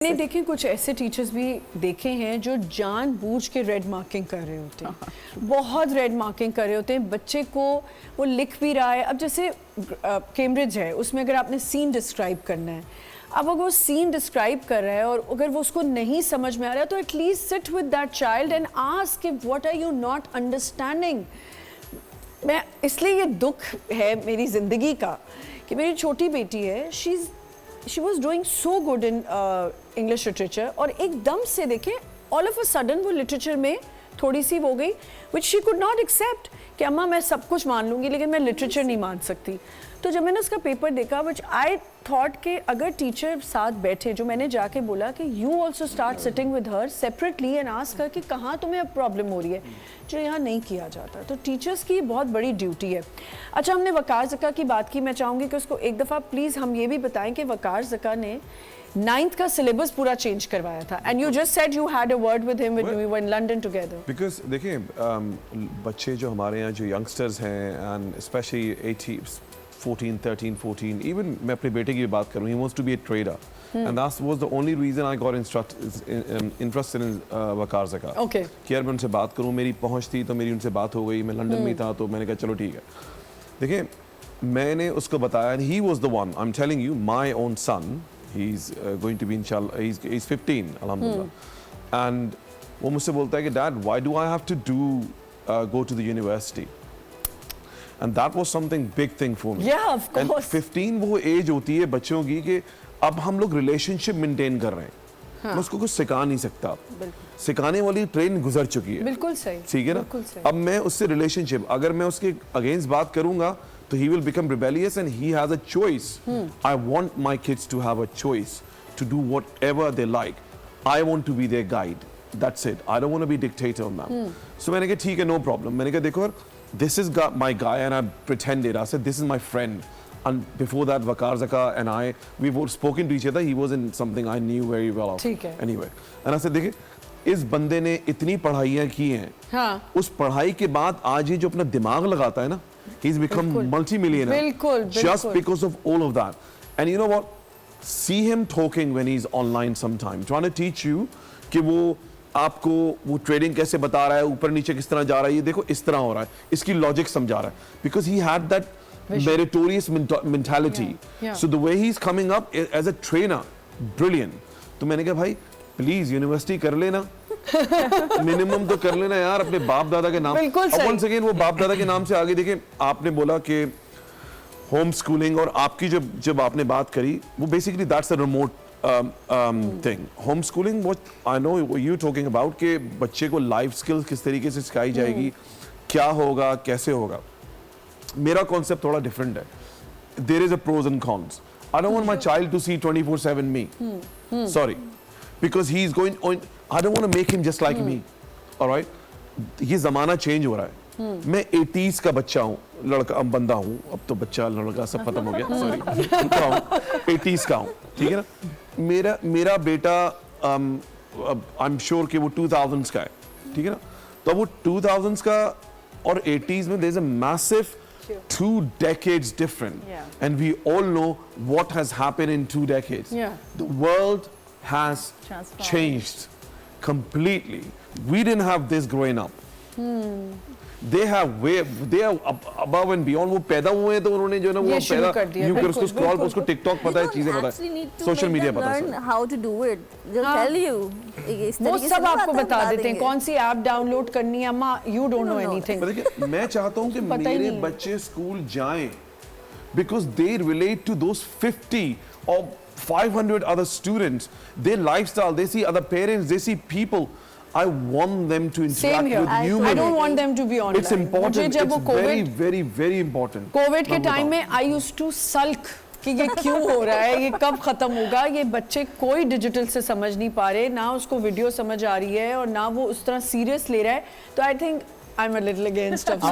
मैंने देखे कुछ ऐसे टीचर्स भी देखे हैं जो जानबूझ के रेड मार्किंग कर रहे होते हैं, बहुत रेड मार्किंग कर रहे होते हैं बच्चे को। वो लिख भी रहा है, अब जैसे कैम्ब्रिज है, उसमें अगर आपने सीन डिस्क्राइब करना है, अब अगर वो सीन डिस्क्राइब कर रहा है और अगर वो उसको नहीं समझ में आ रहा है तो at least sit with that child and ask what are you not understanding. मैं इसलिए ये दुख है मेरी ज़िंदगी का कि मेरी छोटी बेटी है, she was doing so good in English literature और एकदम से देखें all of a sudden वो literature में थोड़ी सी हो गई which she could not accept कि अम्मा मैं सब कुछ मान लूँगी लेकिन मैं literature नहीं मान सकती। तो जब मैंने उसका पेपर देखा which I thought कि अगर टीचर साथ बैठे, जो मैंने जाके बोला कि you also start sitting with her separately and ask her कि कहाँ तुम्हें अब प्रॉब्लम हो रही है, जो यहाँ नहीं किया जाता। तो टीचर्स की बहुत बड़ी ड्यूटी है। अच्छा, हमने वकार ज़का की बात की, मैं चाहूँगी कि उसको एक दफ़ा प्लीज़ हम ये भी बताएं कि वकार ज़का ने 9th का सिलेबस पूरा चेंज करवाया था and you just said you had a word with him when we were in London together. Because देखिए बच्चे जो हमारे यहाँ जो यंगस्टर्स हैं एंड स्पेशली 14, 13, 14, इवन मैं अपने बेटे की बात करूँ, he wants to be a trader and that was the only reason I got interested in Waqar Zaka. Okay. कि यार मैं उनसे बात करूँ, मेरी पहुँच थी तो मेरी उनसे बात हो गई, मैं लंदन में था तो मैंने कहा चलो ठीक है। देखिए मैंने उसको बताया and he was the one, I'm telling you, my own son, he's going to be inshallah, he's 15 alhamdulillah and वो मुझसे बोलता है कि dad why do I have to go to the university and that was something big thing for me. Yeah, of course. And 15 वो as होती है बच्चों की कि अब हम लोग रिलेशनशिप मेंटेन कर रहे हैं। हाँ। मैं उसको कुछ सिखा नहीं सकता, सिखाने वाली ट्रेन गुजर चुकी है। बिल्कुल सही, ठीक है ना। अब मैं उससे रिलेशनशिप, अगर मैं उसके अगेंस्ट बात करूंगा तो he will become rebellious and he has a choice. I want my kids to have a choice to do whatever they like. I want to be their guide. That's it. I don't want to be dictator on them. So मैंने कहा ठीक है, no problem. मैंने कहा देखो, this is my guy and I pretended. I said this is my friend. And before that, Vakar Zaka and I, we've spoken to each other. He was in something I knew very well of. ठीक है। Anyway, and I said देखिए इस बंदे ने इतनी पढ़ाइयाँ की हैं, हाँ। उस पढ़ाई के बाद आज ये जो अपना दिमाग लगाता है ना, he's become multi-millionaire. बिल्कुल, just because of all of that. And you know what? See him talking when he's online sometime, trying to teach you कि वो आपको वो ट्रेडिंग कैसे बता रहा है, ऊपर नीचे किस तरह जा रहा है, ये देखो इस तरह हो रहा है, इसकी लॉजिक समझा रहा है, because he had that meritorious mentality. So the way he's coming up as a trainer, brilliant. तो मैंने कहा भाई प्लीज यूनिवर्सिटी कर लेना, मिनिमम तो कर लेना यार अपने बाप दादा के नाम। once again वो बाप दादा के नाम से आगे देखिए, आपने बोला कि होम स्कूलिंग और आपकी जब आपने बात करी, वो basically that's a remote thing. Homeschooling, what I know you talking about कि बच्चे को लाइफ स्किल्स किस तरीके से सिखाई जाएगी, क्या होगा, कैसे होगा। मेरा कॉन्सेप्ट थोड़ा डिफरेंट है। There is a pros and cons. I don't want my child to see 24/7 me. Sorry, because he's going on. I don't want to make him just like me. All right? ये ज़माना change हो रहा है। मैं 80s का बच्चा हूँ, लड़का बंदा हूँ, अब तो बच्चा लड़का सब खत्म हो गया, सॉरी 80s का हूँ, ठीक है ना। मेरा बेटा आई एम श्योर कि वो 2000s का है, ठीक है ना। तो वो 2000s का और 80s में there is a massive 2 decades different, and we all know what has happened in 2 decades. The world has changed completely. We didn't have this growing up. They are above and beyond. वो पैदा हुए हैं तो उन्होंने जो ना वो पैदा यूं कर उसको स्क्रॉल, उसको टिकटॉक पता है, चीजें पता है, सोशल मीडिया पता है, learn how to do it. They'll tell you. वो सब आपको बता देते हैं कौन सी ऐप डाउनलोड करनी है। अम्मा you don't know anything. देखिए मैं चाहता हूँ कि मेरे बच्चे स्कूल जाएं because they relate to those 50 or 500 other students. Their lifestyle, they see other parents, they see people. I want them to interact with humans. I don't want them to be online. It's important. It's very, very, very important. Covid के time में I used to sulk कि ये क्यों हो रहा है, ये कब खत्म होगा। ये बच्चे कोई डिजिटल से समझ नहीं पा रहे, ना उसको वीडियो समझ आ रही है और ना वो उस तरह सीरियस ले रहा है। तो I think I'm a little against of